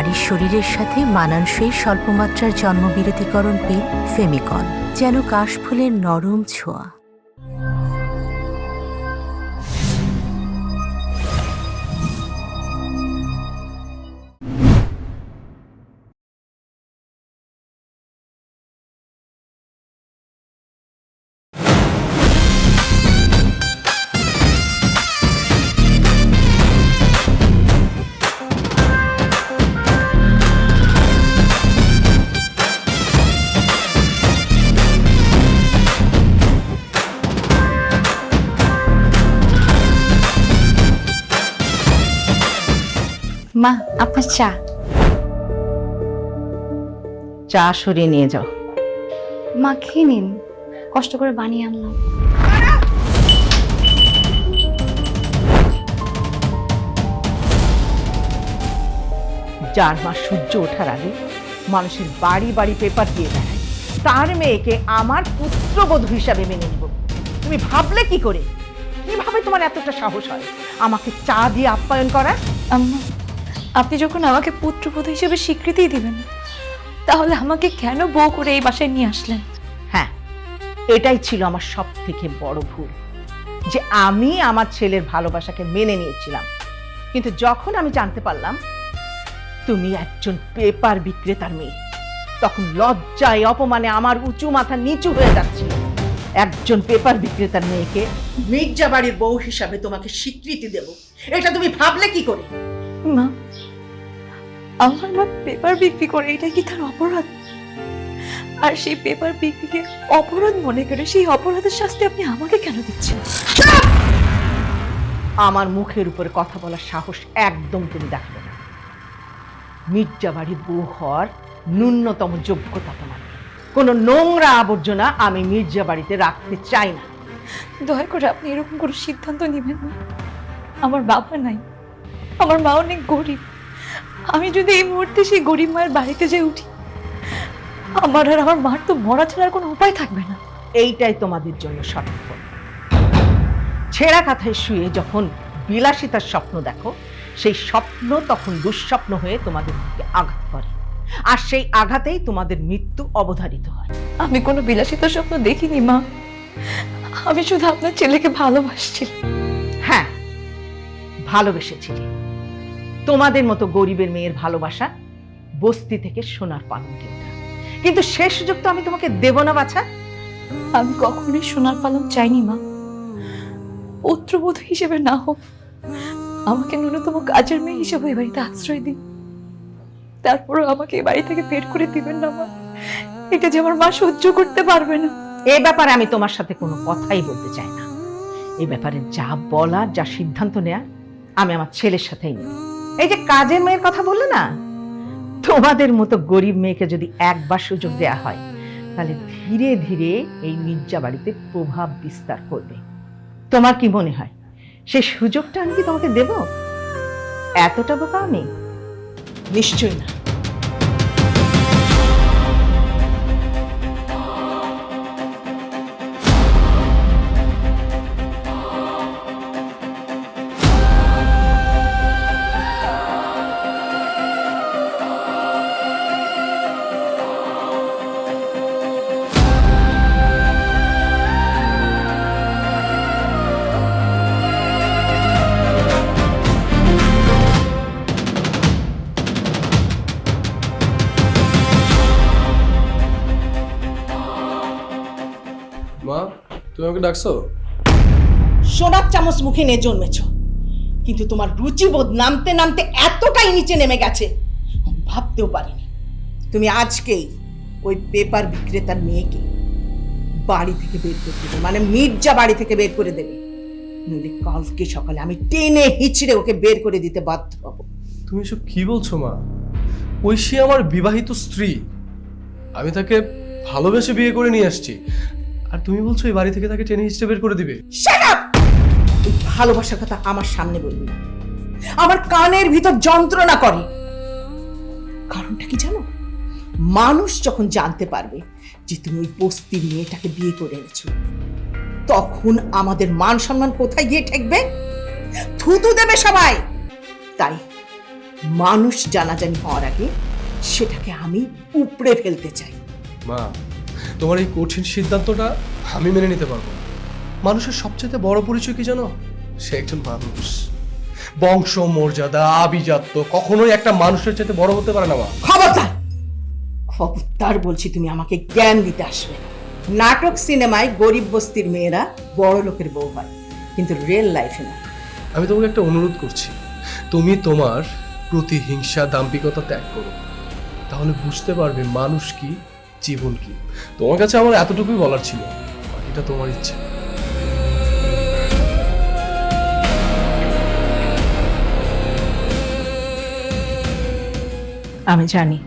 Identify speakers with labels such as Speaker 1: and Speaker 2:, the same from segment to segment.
Speaker 1: নারীর শরীরের সাথে মানানসই স্বল্পমাত্রার জন্মবিরতিকরণ পিল ফেমিকন, যেন কাশফুলের নরম ছোঁয়া।
Speaker 2: মা, আপনার চা।
Speaker 3: চা সরিয়ে নিয়ে যাও।
Speaker 2: মা খেয়ে নিন, কষ্ট করে বানিয়ে আনলাম।
Speaker 3: যার মা সূর্য ওঠার আগে মানুষের বাড়ি বাড়ি পেপার দিয়ে বেড়ায়, তার মেয়েকে আমার পুত্রবধূ হিসাবে মেনে নিব। তুমি ভাবলে কি করে? কিভাবে তোমার এতটা সাহস হয় আমাকে চা দিয়ে আপ্যায়ন করার?
Speaker 2: আম্মা, আপনি যখন আমাকে পুত্রবধূ হিসেবে স্বীকৃতি দিবেন, তাহলে আমাকে কেন বউ করে এই বাসায় নিয়ে আসলেন?
Speaker 3: হ্যাঁ, এটাই ছিল আমার সব থেকে বড় ভুল, যে আমি আমার ছেলের ভালোবাসাকে মেনে নিয়েছিলাম। কিন্তু যখন আমি জানতে পারলাম তুমি একজন পেপার বিক্রেতার মেয়ে, তখন লজ্জায় অপমানে আমার উঁচু মাথা নিচু হয়ে যাচ্ছিল। একজন পেপার বিক্রেতার মেয়েকে মির্জা বাড়ির বউ হিসাবে তোমাকে স্বীকৃতি দেব, এটা তুমি ভাবলে কি করে?
Speaker 2: মা, আমার মা পেপার বিক্রি করে, এটা কি তার অপরাধ? আর সেই পেপার বিক্রিকে অপরাধ মনে করে সেই অপরাধের শাস্তি আপনি আমাকে কেন দিচ্ছেন?
Speaker 3: আমার মুখের উপরে কথা বলার সাহস একদম তুমি দেখাবে না। মির্জা বাড়ির বউ হওয়ার ন্যূনতম যোগ্যতা তোমার। কোনো নোংরা আবর্জনা আমি মির্জা বাড়িতে রাখতে চাই না।
Speaker 2: দয়া করে আপনি এরকম কোনো সিদ্ধান্ত নেবেন না। আমার বাবা নাই, আমার মা অনেক গরিব। আমি যদি এই মুহূর্তে সেই গরিব মায়ের বাড়িতে যেয়ে উঠি, আমার আর আমার মার তো মরা ছাড়ার কোনো উপায় থাকবে না।
Speaker 3: এইটাই তোমাদের জন্য সঠিক পথ। ছেঁড়া কাঁথায় শুয়ে যখন বিলাসিতার স্বপ্ন দেখো, সেই স্বপ্ন তখন দুঃস্বপ্ন হয়ে তোমাদের দিকে আঘাত করে, আর সেই আঘাতেই তোমাদের মৃত্যু অবধারিত হয়।
Speaker 2: আমি কোনো বিলাসিতার স্বপ্ন দেখিনি মা, আমি শুধু আপনার ছেলেকে ভালোবাসছি।
Speaker 3: হ্যাঁ, ভালোবেসেছিলে। তোমাদের মতো গরিবের মেয়ের ভালোবাসা বস্তি থেকে সোনার পালঙ্কে ওঠা, কিন্তু শেষ সুযোগ তো আমি তোমাকে দেব না বাছা।
Speaker 2: আমি কখনোই সোনার পালং চাইনি মা। পুত্রবধূ হিসেবে না হোক, আমাকে ন্যূনতম কাজের মেয়ে হিসেবে এই বাড়িতে আশ্রয় দিন। তারপরও আমাকে এই বাড়ি থেকে বের করে দিবেন না মা। এটা যে আমার মা সহ্য করতে পারবে না।
Speaker 3: এই ব্যাপারে আমি তোমার সাথে কোনো কথাই বলতে চাই না। এই ব্যাপারে যা বলার, যা সিদ্ধান্ত নেয়ার আমি আমার ছেলের সাথেই নেব। এই যে কাজের মেয়ের কথা বললে না, তোমাদের মতো গরিব মেয়েকে যদি একবার সুযোগ দেয়া হয়, তাহলে ধীরে ধীরে এই মির্জা বাড়িতে প্রভাব বিস্তার করবে। তোমার কি মনে হয় সেই সুযোগটা আমি কি তোমাকে দেব? এতটা বোকা আমি? নিশ্চয়ই না।
Speaker 4: মা, তুমি আমাকে ডাকছো?
Speaker 3: সোনার চামচ মুখে নিয়ে জন্মেছ, কিন্তু তোমার রুচিবোধ নামতে নামতে এতটাই নিচে নেমে গেছে ভাবতেও পারিনি। তুমি আজকেই ওই পেপার বিক্রেতার মেয়েকে বাড়ি থেকে বের করে দেবে, মানে মির্জা বাড়ি থেকে বের করে দেবে। নইলে কালকে সকালে আমি টেনে হিচড়ে ওকে বের করে দিতে বাধ্য হব।
Speaker 4: তুমি এসব কি বলছো মা? ঐশী আমার বিবাহিত স্ত্রী, আমি তাকে ভালোবেসে বিয়ে করে নিয়ে আসছি, আর তুমি বলছো এই বাড়ি থেকে তাকে টেনে হিচড়ে বের করে দিবে?
Speaker 3: Shut up! এই ভালোবাসার কথা আমার সামনে বলবি না, আমার কানের ভিতর যন্ত্রণা করে। কারণটা কি জানো? মানুষ যখন জানতে পারবে যে তুমি ওই বস্তির মেয়েটাকে বিয়ে করে এনেছো, তখন আমাদের মান সম্মান কোথায় গিয়ে ঠেকবে? থুতু দেবে সবাই। তাই
Speaker 5: মানুষ জানাজানি হওয়ার আগে সেটাকে আমি উপড়ে ফেলতে চাই।
Speaker 4: মা, তোমার এই কঠিন সিদ্ধান্তটা আমি মেনে নিতে পারবো না। মানুষের সবচেয়ে বড় পরিচয় কি জানো? সে একজন মানুষ। বংশ মর্যাদা আভিজাত্য কখনোই একটা মানুষের চাইতে বড় হতে পারে না মা।
Speaker 5: খবরদার, খবরদার বলছি, তুমি আমাকে জ্ঞান দিতে আসবে না। নাটক সিনেমায় গরিব বস্তির মেয়েরা বড় লোকের বউ হয়, কিন্তু রিয়েল লাইফে না।
Speaker 4: আমি তোমাকে একটা অনুরোধ করছি, তুমি তোমার প্রতিহিংসা দাম্ভিকতা ত্যাগ করো, তাহলে বুঝতে পারবে মানুষ কি, জীবন কি। তোমার কাছে আমার এতটুকুই বলার ছিল, বাকিটা তোমার ইচ্ছা।
Speaker 3: আমি জানি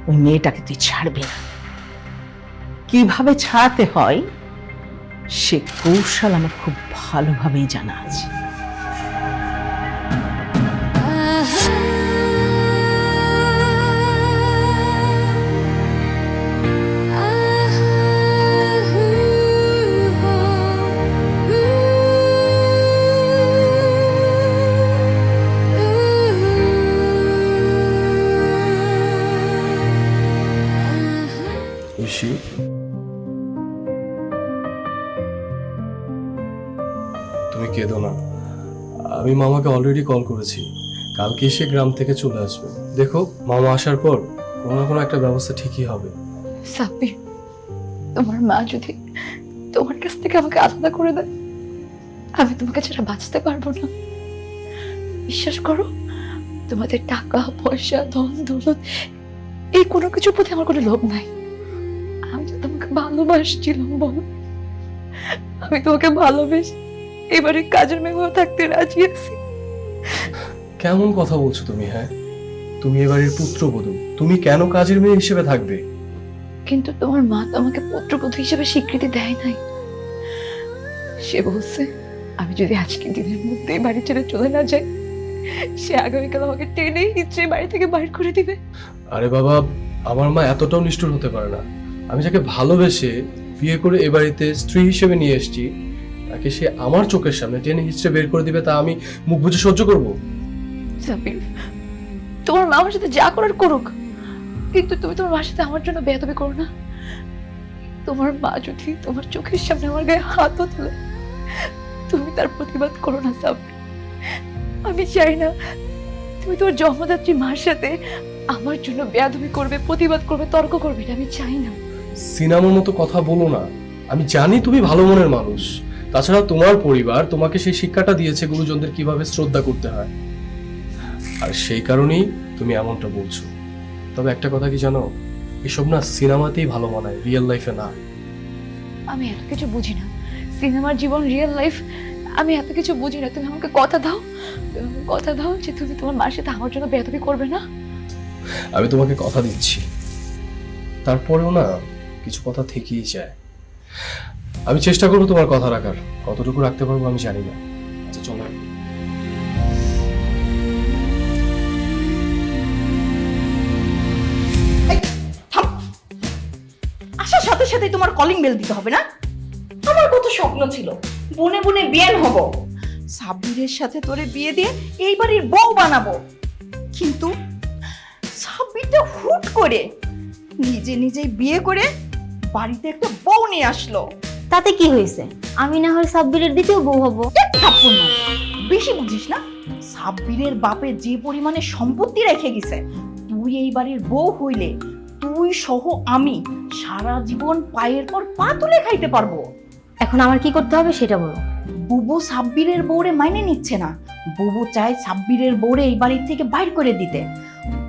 Speaker 3: ওই মেয়েটাকে তুই ছাড়বি না। কিভাবে ছাড়াতে হয় সে কৌশল আমার খুব ভালোভাবেই জানা আছে।
Speaker 4: ঐশী, তুমি কেঁদো না। আমি মামাকে অলরেডি কল করেছি, কালকে এসে গ্রাম থেকে চলে আসবে। দেখো, মামা আসার পর কোনো না কোনো একটা ব্যবস্থা ঠিকই হবে।
Speaker 2: সাব্বির, তোমার মা যদি তোমার কাছ থেকে আমাকে আলাদা করে দেয়, আমি তোমাকে ছাড়া বাঁচতে পারবো না। বিশ্বাস করো, তোমাদের টাকা পয়সা ধন দৌলত এই কোনো কিছুর প্রতি আমার কোনো লোভ নাই। আমি তো তোমাকে ভালোবাসছিলাম, বলো। আমি তোমাকে ভালোবেসে এবারে কাজের মেয়ে হয়ে থাকতে রাজি আছি।
Speaker 4: কেমন কথা বলছো তুমি? হ্যাঁ, তুমি এবারের পুত্রবধূ, তুমি কেন কাজের মেয়ে হিসেবে থাকবে?
Speaker 2: কিন্তু তোমার মা তো আমাকে পুত্রবধূ হিসেবে স্বীকৃতি দেয় নাই। সে বলছে আমি যদি আজকের দিনের মধ্যে বাড়ি ছেড়ে চলে না যাই, সে আগামীকাল আমাকে টেনে হিচড়ে বাড়ি থেকে বাইর করে দিবে।
Speaker 4: আরে বাবা, আমার মা এতটাও নিষ্ঠুর হতে পারে না। আমি যাকে ভালোবেসে বিয়ে করে এ বাড়িতে স্ত্রী হিসেবে নিয়ে এসেছি, তাকে সে আমার চোখের সামনে টেনে হিচড়ে বের করে দিবে, তা আমি মুখ বুজে সহ্য করবো?
Speaker 2: সাবির, তোমার মা আমার সাথে যা করার করুক, কিন্তু তুমি তোমার মার সাথে আমার জন্য বেয়াদবি করো না। তোমার মা যদি তোমার চোখের সামনে আমার গায়ে হাতও তোলে, তুমি তার প্রতিবাদ করো না সাবির। আমি চাই না তুমি তোমার জন্মদাত্রী মার সাথে আমার জন্য বেয়াদবি করবে, প্রতিবাদ করবে, তর্ক করবে। এটা আমি চাই না।
Speaker 4: সিনেমার মতো কথা বলো না। আমি জানি তুমি ভালো মনের মানুষ। তাছাড়া তোমার পরিবার তোমাকে সেই শিক্ষাটা দিয়েছে গুরুজনদের কিভাবে শ্রদ্ধা করতে হয়, আর সেই কারণেই তুমি এমনটা বলছো। তবে একটা কথা কি জানো, এসব না সিনেমাতেই ভালো মানায়, রিয়েল লাইফে না।
Speaker 2: আমি এত কিছু বুঝি না, সিনেমার জীবন, রিয়েল লাইফ, আমি এত কিছু বুঝি না। তুমি আমাকে কথা দাও, তুমি আমাকে কথা দাও যে তুমি তোমার মার সাথে আমার জন্য বেয়াদবি করবে না।
Speaker 4: আমি তোমাকে কথা দিচ্ছি, তারপরেও না কিছু কথা থেকেই যায়। আমি চেষ্টা করবো তোমার কথা রাখার, কতটুকু রাখতে পারবো আমি জানি না। আচ্ছা চলো।
Speaker 5: আসার সাথে সাথে তোমার কলিং বেল দিতে হবে না? আমার কত স্বপ্ন ছিল, বনে বনে বিয়ে হব, সাব্বিরের সাথে তোরে বিয়ে দিয়ে এই বাড়ির বউ বানাবো। কিন্তু সাব্বিরটা হুট করে নিজে নিজেই বিয়ে করে বাড়িতে একটা বউ নিয়ে আসলো।
Speaker 6: তাতে কি হয়েছে? আমি না হয় সাব্বিরের দ্বিতীয় বউ হব।
Speaker 5: এক থাপ্পড় মারবো। বেশি বুঝিস না। সাব্বিরের বাপে যে পরিমাণে সম্পত্তি রেখে গেছে, তুই এই বাড়ির বউ হইলে তুই সহ আমি সারা জীবন পায়ের পর পা তুলে খাইতে পারবো।
Speaker 6: এখন আমার কি করতে হবে সেটা বলো।
Speaker 5: বুবু সাব্বিরের বউরে মাইনে নিচ্ছে না। বুবু চায় সাব্বিরের বউরে এই বাড়ির থেকে বাইর করে দিতে।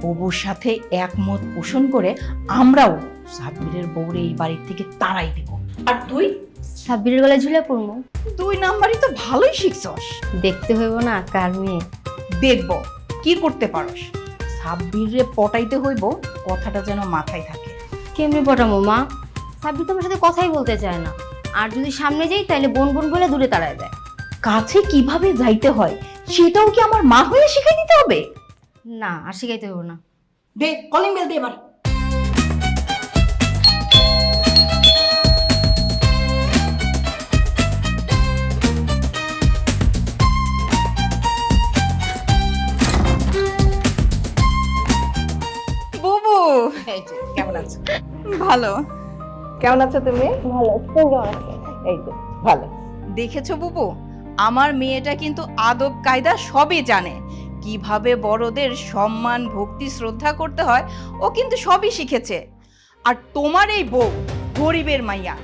Speaker 5: বুবুর সাথে একমত পোষণ করে আমরাও সাব্বিরের বউরে এই বাড়ির থেকে তাড়াই দেব। আর তুই
Speaker 6: সাব্বিরের গলায় ঝুলে পড়বো।
Speaker 5: 2 নাম্বারই তো ভালোই শিখছস।
Speaker 6: দেখতে হইব না কার মেয়ে?
Speaker 5: দেখব কি করতে পারস। সাব্বিরে পটাইতে হইব, কথাটা যেন মাথায় থাকে।
Speaker 6: কেমনি পটামো মা? সাব্বির তোমার সাথে কথাই বলতে চায় না, আর যদি সামনে যাই তাহলে বোন বোন বলে দূরে তাড়ায় দেয়।
Speaker 5: কাছে কিভাবে যাইতে হয় সেটাও কি আমার মা হয়ে শিখাই দিতে হবে?
Speaker 6: না, আর শিখাইতে হইব না।
Speaker 5: দে কলিং বেল দে এবার। ভালো।
Speaker 3: কেমন আছো তুমি?
Speaker 6: ভালো তুমি কেমন আছো?
Speaker 3: এই তো ভালো।
Speaker 5: দেখেছো বুবু, আমার মেয়েটা কিন্তু আদব কায়দা সবই জানে। কিভাবে বড়দের সম্মান ভক্তি শ্রদ্ধা করতে হয় ও কিন্তু সবই শিখেছে। আর তোমার এই বউ গরিবের মাইয়া,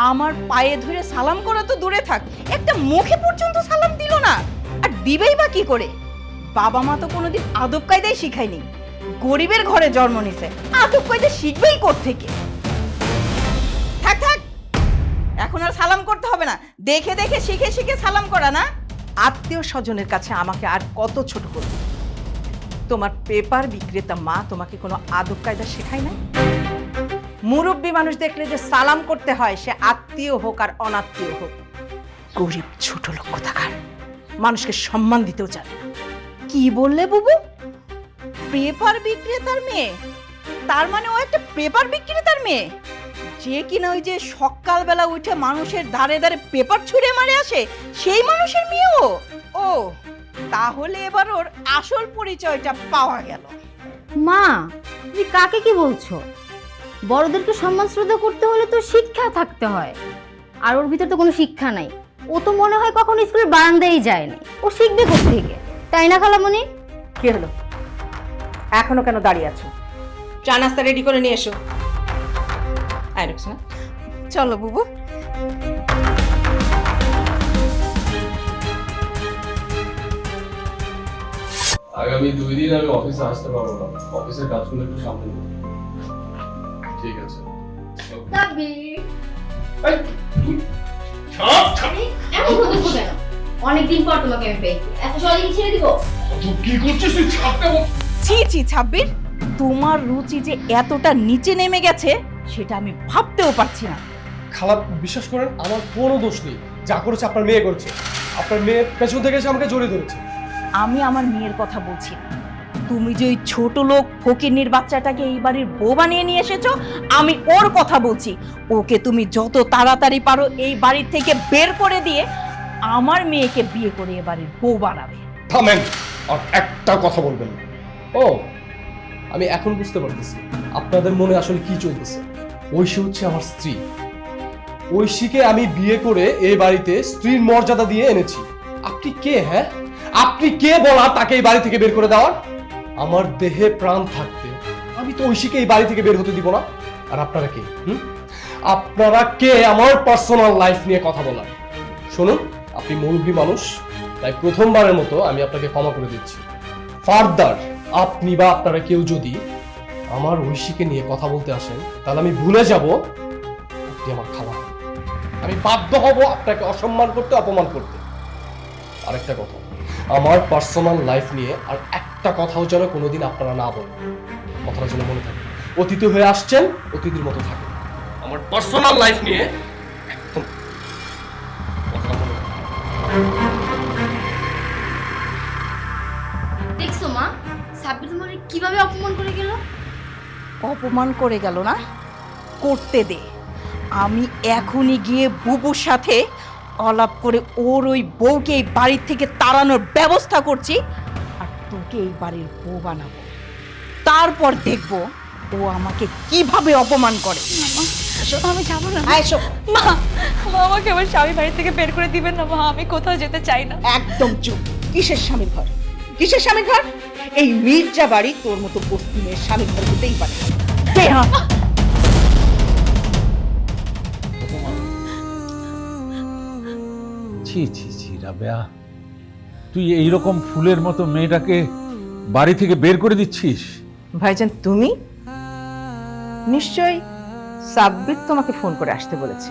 Speaker 5: আমার পায়ে ধরে সালাম করা তো দূরে থাক, একটা মুখে পর্যন্ত সালাম দিল না। আর দিবেই বা কি করে? বাবা মা তো কোনোদিন আদব কায়দাই শিখায়নি। গরিবের ঘরে জন্ম নিছে, আদব কায়দা শিখবেই কোত্থেকে? থাক থাক, এখন আর সালাম করতে হবে না। দেখে দেখে শিখে শিখে সালাম করা না।
Speaker 3: আত্মীয় স্বজনের কাছে আমাকে আর কত ছোট করবে? তোমার পেপার বিক্রেতা মা তোমাকে কোনো আদব কায়দা শেখায় না? মুরব্বী মানুষ দেখলে যে সালাম করতে হয়, সে আত্মীয় হোক আর অনাত্মীয় হোক। গরিব ছোট লোক কোথাকার, মানুষকে সম্মান দিতেও জানে না।
Speaker 5: কি বললে বুবু? পেপার বিক্রেতার মেয়ে? তার মানে ও একটা পেপার বিক্রেতার মেয়ে, যে কিনা ওই যে সকালবেলা উঠে মানুষের ধারে ধারে পেপার ছুঁড়ে মারে আসে, সেই মানুষের মেয়ে ও? ও, তাহলে এবার ওর আসল পরিচয়টা পাওয়া গেল।
Speaker 6: মা, তুমি কাকে কি বলছো? বড়দেরকে সম্মান শ্রদ্ধা করতে হলে তো শিক্ষা থাকতে হয়, আর ওর ভিতরে তো কোনো শিক্ষা নাই। ও তো মনে হয় কখনো স্কুলের বারান্দায় যায়নি। ও শিখবে কোত্থেকে, তাই না খালামণি?
Speaker 3: কি হলো, এখনো কেন দাঁড়িয়ে আছো? চা নাস্তা রেডি করে নিয়ে এসো। আয় রুকসানা।
Speaker 5: চলো বুবু।
Speaker 4: আগামী 2 দিন আমি অফিসে আসতে পারবো না, অফিসের কাজগুলো একটু সামনে নিই। ঠিক আছে। এই, তুই ছাপ ছাপ।
Speaker 6: এমন করতেছো কেন? অনেকদিন পর তোমাকে আমি পেয়েছি, এত সহজে ছেড়ে দিব?
Speaker 4: তুই কি করছিস? তুই ছাপটা বল।
Speaker 5: ছি ছি ছাব্বির, তোমার রুচি যে এতটা নিচে নেমে গেছে সেটা আমি ভাবতেও পারছি না।
Speaker 4: খালা বিশ্বাস করেন, আমার কোনো দোষ নেই। যা করেছে আপনার মেয়ে করেছে। আপনার মেয়ে পেছন থেকে এসে আমাকে জড়িয়ে ধরেছে।
Speaker 5: আমি আমার মেয়ের কথা বলছি না। তুমি যে ওই ছোট লোক ফকিন্নির বাচ্চাটাকে এই বাড়ির বউ বানিয়ে নিয়ে এসেছো, আমি ওর কথা বলছি। ওকে তুমি যত তাড়াতাড়ি পারো এই বাড়ির থেকে বের করে দিয়ে আমার মেয়েকে বিয়ে করে এ বাড়ির বউ বানাবে।
Speaker 4: থামেন, আর একটা কথা বলবেন না। ও, আমি এখন বুঝতে পারতেছি আপনাদের মনে আসলে কি চলতেছে। ঐশী হচ্ছে আমার স্ত্রী। ঐশীকে আমি বিয়ে করে এই বাড়িতে স্ত্রীর মর্যাদা দিয়ে এনেছি। আপনি কে? হ্যাঁ, আপনি কে বলা তাকে এই বাড়ি থেকে বের করে দেওয়ার? আমার দেহে প্রাণ থাকতে আমি তো ঐশীকে এই বাড়ি থেকে বের হতে দিব না। আর আপনারা কে? আপনারা কে আমার পার্সোনাল লাইফ নিয়ে কথা বলার? শুনুন, আপনি মুরব্বী মানুষ, তাই প্রথমবারের মতো আমি আপনাকে ক্ষমা করে দিচ্ছি। ফার্দার আপনি বা আপনারা কেউ যদি আমার ঐশীকে নিয়ে কথা বলতে আসেন, তাহলে আমি ভুলে যাব আপনি আমার খালা। আমি বাধ্য হব আপনাকে অসম্মান করতে, অপমান করতে। আরেকটা কথা, আমার পার্সোনাল লাইফ নিয়ে আর একটা কথাও যেন কোনোদিন আপনারা না বলেন। কথাটা যেন মনে থাকে। অতিথি হয়ে আসছেন, অতিথির মতো থাকেন। আমার পার্সোনাল লাইফ নিয়ে একদম কথা মনে রাখবেন।
Speaker 6: দেখছো মা, সাব্বির তোমাকে কিভাবে অপমান করে গেল?
Speaker 5: অপমান করে গেল না? করতে দে। আমি এখনই গিয়ে বুবুর সাথে আলাপ করে ওর ওই বউকে এই বাড়ির থেকে তাড়ানোর ব্যবস্থা করছি, আর তোকে এই বাড়ির বউ বানাবো। তারপর দেখবো ও আমাকে কিভাবে অপমান করে।
Speaker 2: আমি যাবো না
Speaker 3: এসো।
Speaker 2: মা। মা, আমাকে আমার স্বামী বাড়ি থেকে বের করে দিবেন না মা, আমি কোথাও যেতে চাই না।
Speaker 3: একদম চুপ। কিসের স্বামীর ঘর? কিসের স্বামীর ঘর? এই মির্জা বাড়ি তোর মতো বস্তি মেয়ের স্বামীর ঘর হতেই পারে না।
Speaker 7: ছি ছি ছি রাবেয়া, তুই এইরকম ফুলের মতো মেয়েটাকে বাড়ি থেকে বের করে দিচ্ছিস?
Speaker 3: ভাইজান, তুমি নিশ্চয় সাব্বির তোমাকে ফোন করে আসতে বলেছে,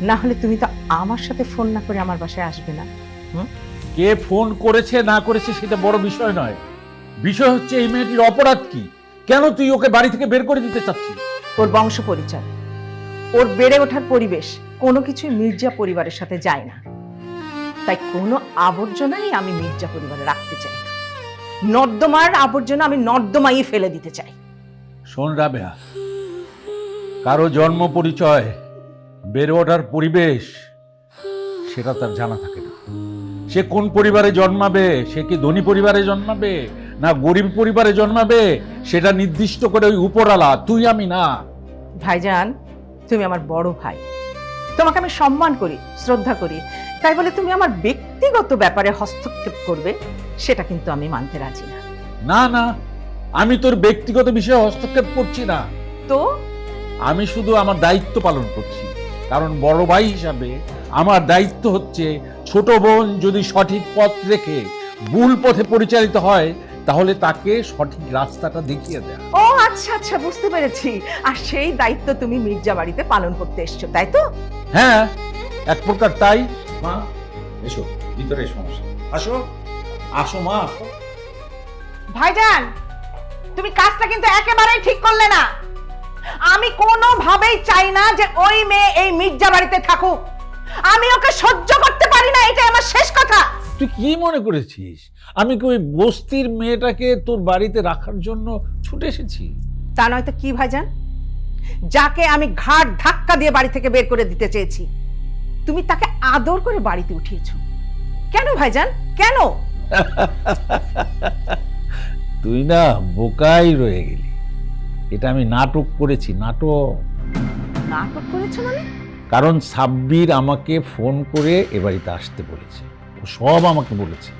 Speaker 3: না হলে তুমি তো আমার সাথে ফোন না করে আমার বাসায় আসবে না।
Speaker 7: কে ফোন করেছে না করেছে সেটা বড় বিষয় নয়। বিষয় হচ্ছে এই মেয়েটির অপরাধ কি? কেন তুই ওকে বাড়ি থেকে বের করে দিতে চাচ্ছিস?
Speaker 3: ওর বংশ পরিচয়, ওর বেড়ে ওঠার পরিবেশ কোনো কিছুই মির্জা পরিবারের সাথে যায় না। তাই কোনো আবর্জনাই আমি মির্জা পরিবারে রাখতে চাই না। নর্দমার আবর্জনা আমি নর্দমাই ফেলে দিতে চাই।
Speaker 7: শোন রাবেয়া, কারো জন্ম পরিচয়, বেড়ে ওঠার পরিবেশ সেটা তার জানা থাকে না। সে কোন পরিবারে জন্মাবে, সে কি ধনী পরিবারে জন্মাবে না গরিব পরিবারে জন্মাবে, সেটা নির্দিষ্ট করে ওই উপরওয়ালা, তুই আমি না।
Speaker 3: ভাইজান, তুমি আমার বড় ভাই, তোমাকে আমি সম্মান করি, শ্রদ্ধা করি, তাই বলে তুমি আমার ব্যক্তিগত ব্যাপারে হস্তক্ষেপ করবে সেটা কিন্তু আমি মানতে রাজি না।
Speaker 7: না না, আমি তোর ব্যক্তিগত বিষয়ে হস্তক্ষেপ করছি না,
Speaker 3: তো
Speaker 7: আমি শুধু আমার দায়িত্ব পালন করছি। কারণ বড় ভাই হিসাবে আমার দায়িত্ব হচ্ছে ছোট বোন যদি সঠিক পথ রেখে ভুল পথে পরিচালিত হয় তাহলে তাকে সঠিক রাস্তাটা দেখিয়ে দেয়।
Speaker 3: ও আচ্ছা আচ্ছা, বুঝতে পেরেছি। আর সেই দায়িত্ব তুমি মির্জা বাড়িতে পালন করতে এসছো, তাই তো?
Speaker 7: হ্যাঁ, এক প্রকার তাই। মা এসো, ভিতরে সমস্যা, আসো আসো মা আসো।
Speaker 3: ভাইজান, তুমি কাজটা কিন্তু একেবারেই ঠিক করলে না। আমি কোনোভাবেই চাই না যে ওই মেয়ে এই মির্জা বাড়িতে থাকুক। আমি ওকে সহ্য করতে পারি না, এটাই আমার শেষ কথা।
Speaker 7: তুই কি মনে করেছিস আমি কি ওই বস্তির মেয়েটাকে তোর বাড়িতে রাখার জন্য ছুটে এসেছি?
Speaker 3: তা নয়তো কি ভাইজান, যাকে আমি ঘাট ধাক্কা দিয়ে বাড়ি থেকে বের করে দিতে চেয়েছি তুমি তাকে আদর করে বাড়িতে উঠিয়েছো। কেন ভাইজান, কেন?
Speaker 7: তুই না বোকাই রয়ে গেলি। এটা আমি নাটক করেছি, নাটক।
Speaker 3: নাটক করেছো মানে?
Speaker 7: কারণ সাব্বির আমাকে ফোন করে এ বাড়িতে আসতে বলেছে, ও সব আমাকে বলেছে।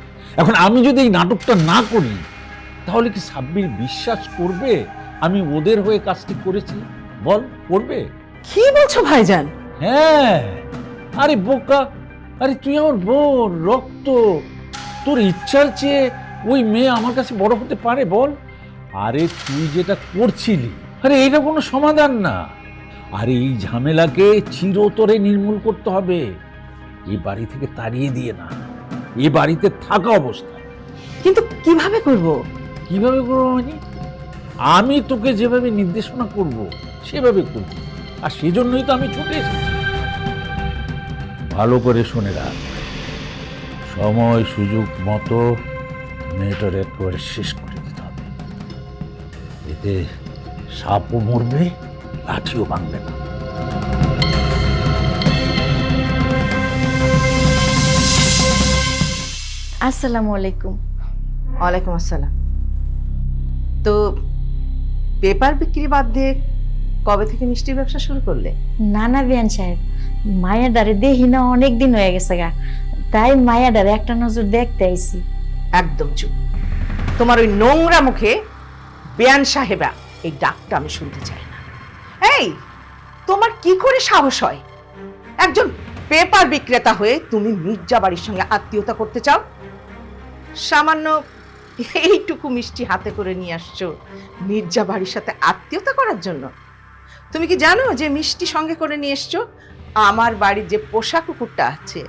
Speaker 7: এখন আমি যদি এই নাটকটা না করি তাহলে কি সাব্বির বিশ্বাস করবে আমি ওদের হয়ে কাজটি করেছি? বল, করবে?
Speaker 3: কি বলছো ভাইজান?
Speaker 7: হ্যাঁ, আরে বোকা, আরে তুই আমার বোন, রক্ত, তোর ইচ্ছার চেয়ে ওই মেয়ে আমার কাছে বড় হতে পারে? বল। আরে তুই যেটা করছিলি, আরে এটা কোনো সমাধান না। আরে এই ঝামেলাকে চিরতরে নির্মূল করতে হবে, এই বাড়ি থেকে তাড়িয়ে দিয়ে না, এই বাড়িতে থাকা অবস্থায়।
Speaker 3: কিন্তু কিভাবে করব?
Speaker 7: কিভাবে করবো মানে? আমি তোকে যেভাবে নির্দেশনা করব সেভাবে করব, আর সেজন্যই তো আমি ছুটে এসেছি। ভালো করে শুনে রাখ, সময় সুযোগ মতো মেয়েটার একবারে শেষ করে দিতে হবে। এতে সাপও মরবে, লাঠিও ভাঙবে না।
Speaker 2: আসসালামু আলাইকুম।
Speaker 3: ওয়ালাইকুম আসসালাম। তো পেপার বিক্রি বাদ দিয়ে কবে থেকে মিষ্টির ব্যবসা শুরু করলে?
Speaker 2: না না বিয়ান সাহেব, মায়ের ডারে দেখি না অনেক দিন হয়ে গেছে গা, তাই মায়ের ডারে একটা নজর দেখতে আইছি।
Speaker 3: একদম চুপ। তোমার ওই নোংরা মুখে বেয়ান সাহেবা এই ডাকটা আমি শুনতে চাই না। এই, তোমার কি করে সাহস হয় একজন পেপার বিক্রেতা হয়ে তুমি মির্জা বাড়ির সঙ্গে আত্মীয়তা করতে চাও? সামান্য এইটুকু মিষ্টি হাতে করে নিয়ে আসছো মির্জা বাড়ির সাথে আত্মীয়তা করার জন্য? তুমি কি জানো যে মিষ্টি সঙ্গে করে নিয়ে এসছো আমার বাড়ির যে পোষা কুকুরটা আছে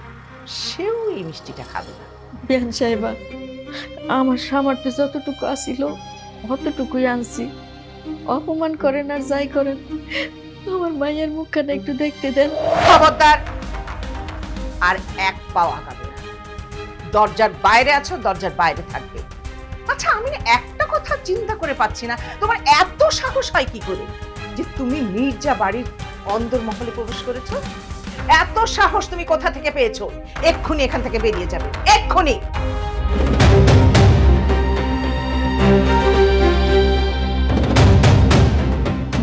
Speaker 3: সেও এই মিষ্টিটা খাবে না?
Speaker 2: বিয়ান সাহেবা, আমার সামর্থ্য যতটুকু আসিল অতটুকুই আনছি। অপমান করেন আর যাই করেন, আমার মায়ের মুখখানা একটু দেখতে দেন।
Speaker 3: খবরদার, আর এক পাও আগাবে না। দরজার বাইরে আছো, দরজার বাইরে থাকবে। আচ্ছা, আমি না একটা কথা চিন্তা করে পাচ্ছি না, তোমার এত সাহস হয় কি করে যে তুমি মির্জা বাড়ির অন্দরমহলে প্রবেশ করেছো? এত সাহস তুমি কোথা থেকে পেয়েছো? এক্ষুনি এখান থেকে বেরিয়ে যাবে, এক্ষুনি।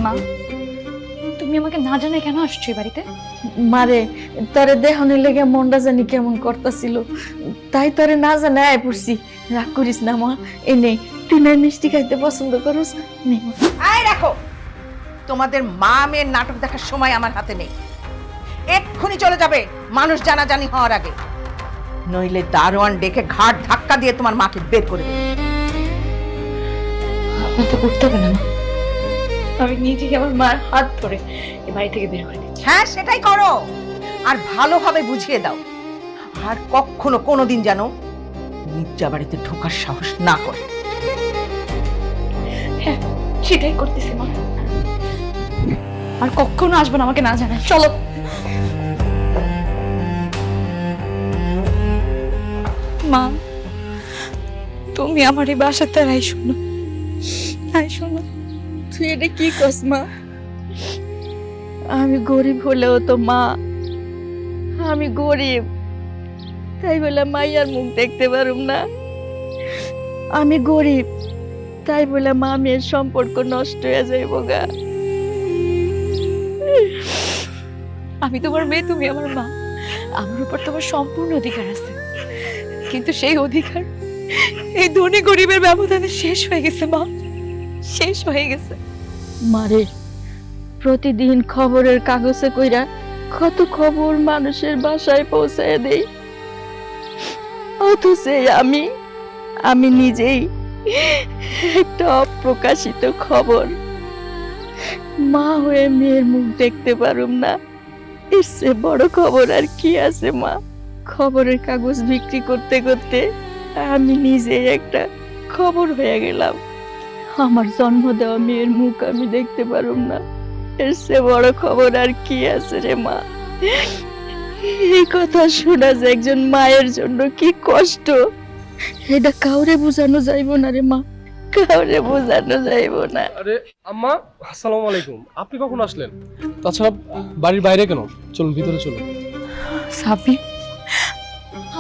Speaker 2: মা, তুমি আমাকে না জানাই কেন আসছো এই বাড়িতে? মারে, তোরে দেহনের লেগে মনটা জানি কেমন করতেছিল, তাই তোরে না জানাই আয় পড়ছি। রাগ করিস না মা, এই নে, তুই না মিষ্টি খাইতে পছন্দ করিস।
Speaker 3: আয় রাখো, তোমাদের মা মেয়ের নাটক দেখার সময় আমার হাতে নেই। এক্ষুনি চলে যাবে মানুষ জানাজানি হওয়ার আগে, নইলে দারোয়ান ডেকে ঘাট ধাক্কা দিয়ে তোমার মাকে বের করে দেবে।
Speaker 2: আপনার তো করতে হবে না মা, আমি নিজেকে আমার মায়ের হাত ধরে এই বাড়ি থেকে বের করে দিচ্ছি।
Speaker 3: হ্যাঁ, সেটাই করো, আর ভালোভাবে বুঝিয়ে দাও, আর কখনো কোনোদিন যেন মির্জা বাড়িতে ঢোকার সাহস না করে।
Speaker 2: হ্যাঁ, সেটাই করতেছি মা, আর কখনো আসবে না আমাকে না জানায়। চলো। মা, তুমি আমার এই বাসাতে আইসো না, আইসো না। তুই এটা কি কস মা? আমি গরিব হলেও তো মা, আমি গরিব, তাই বলে মাইয়ার মুখ দেখতে পারুম না। আমি গরিব, তাই বলে মা মেয়ের সম্পর্ক নষ্ট হয়ে যাইব গা। আমি তোমার মেয়ে, তুমি আমার মা, আমার উপর তোমার সম্পূর্ণ অধিকার আছে। কিন্তু সেই অধিকার এই ধনী গরিবের ব্যবধানে শেষ হয়ে গেছে মা, শেষ হয়ে গেছে।
Speaker 8: মারে প্রতিদিন খবরের কাগজে কইরা কত খবর মানুষের বাসায় পৌঁছায় দেই, অথচ আমি নিজেই একটা অপ্রকাশিত খবর, মা হয়ে মেয়ের মুখ দেখতে পারুম না। এর চেয়ে বড় খবর আর কি আছে মা? খবরের কাগজ বিক্রি করতে করতে আমি নিজেই একটা খবর হয়ে গেলাম। আমার জন্ম দেওয়া মেয়ের মুখ আমি দেখতে পারুম না, এর চেয়ে বড় খবর আর কি আছে রে মা? এই কথা শোনা যে একজন মায়ের জন্য কি কষ্ট, এটা কাউরে বোঝানো যাইব না রে মা, কাউরে বোঝানো যাইব না।
Speaker 4: আরে আম্মা, আসসালামু আলাইকুম। আপনি কখন আসলেন? তাছাড়া বাড়ির বাইরে কেন? চলুন ভিতরে চলুন।
Speaker 2: সাব্বির,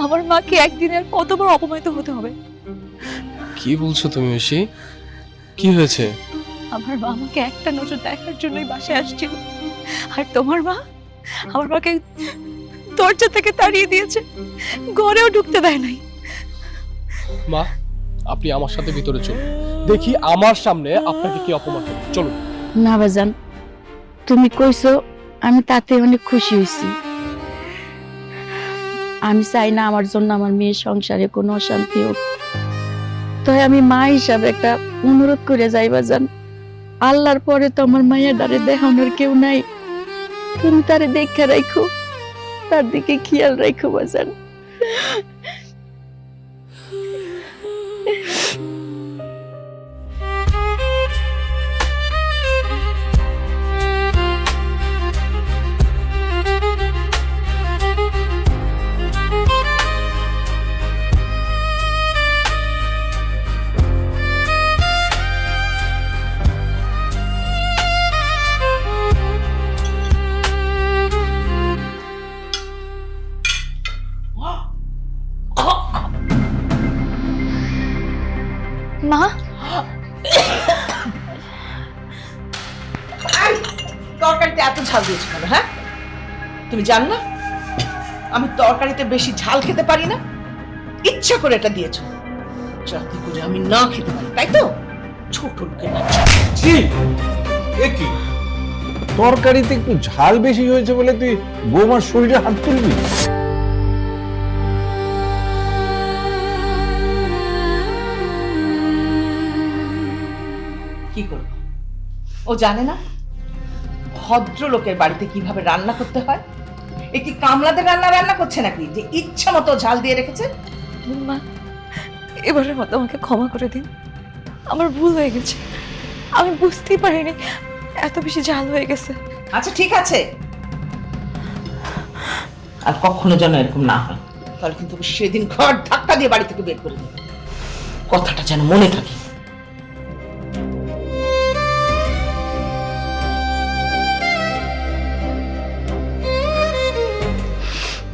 Speaker 2: আমার মাকে একদিনে আর কতবার অপমানিত হতে হবে?
Speaker 4: কি বলছো তুমি ঐশী? কি হয়েছে?
Speaker 2: আমার মা আমাকে একটা নজর দেখার জন্যই বাসায় আসছিল, আর তোমার মা আমার মাকে দরজা থেকে তাড়িয়ে দিয়েছে, ঘরেও ঢুকতে দেয় নাই।
Speaker 4: মা, আপনি আমার সাথে ভিতরে চলুন, দেখি আমার সামনে আপনাকে কি অপমান করে। চলুন।
Speaker 8: না বাজান, তুমি কইছো আমি তাতে অনেক খুশি হয়েছি। আমি চাই না আমার জন্য আমার মেয়ের সংসারে কোনো অশান্তি হোক, তাই আমি মা হিসাবে একটা অনুরোধ করে যাই বাজান, আল্লাহর পরে তো আমার মায়ের দ্বারে দেখানোর কেউ নাই, তুমি তারে দেখে রাখো, তার দিকে খেয়াল রাখো বাজান।
Speaker 2: মা,
Speaker 5: তরকারিতে এত ঝাল দিয়েছো কেন? হ্যাঁ, তুমি জান না আমি তরকারিতে বেশি ঝাল খেতে পারি না, ইচ্ছা করে এটা দিয়েছো যাতে করে আমি না খেতে পারি, তাই তো? ছোট লোকের বাচ্চা।
Speaker 7: ছি, এ কি তরকারিতে একটু ঝাল বেশি হয়েছে বলে তুই বৌমার শরীরে হাত তুলবি?
Speaker 5: কি করবো? ও জানে না ভদ্রলোকের বাড়িতে কিভাবে রান্না করতে হয়? একটি কামলাদের রান্না করছে নাকি যে ইচ্ছা মতো ঝাল দিয়ে রেখেছে?
Speaker 2: মা, এবারের মতো আমাকে ক্ষমা করে দিন, আমার ভুল হয়ে গেছে, আমি বুঝতেই পারিনি এত বেশি ঝাল হয়ে গেছে।
Speaker 5: আচ্ছা ঠিক আছে, আর কখনো যেন এরকম না হয়, তাহলে কিন্তু সেদিন ঘর ধাক্কা দিয়ে বাড়ি থেকে বের করে দেবে, কথাটা যেন মনে থাকে।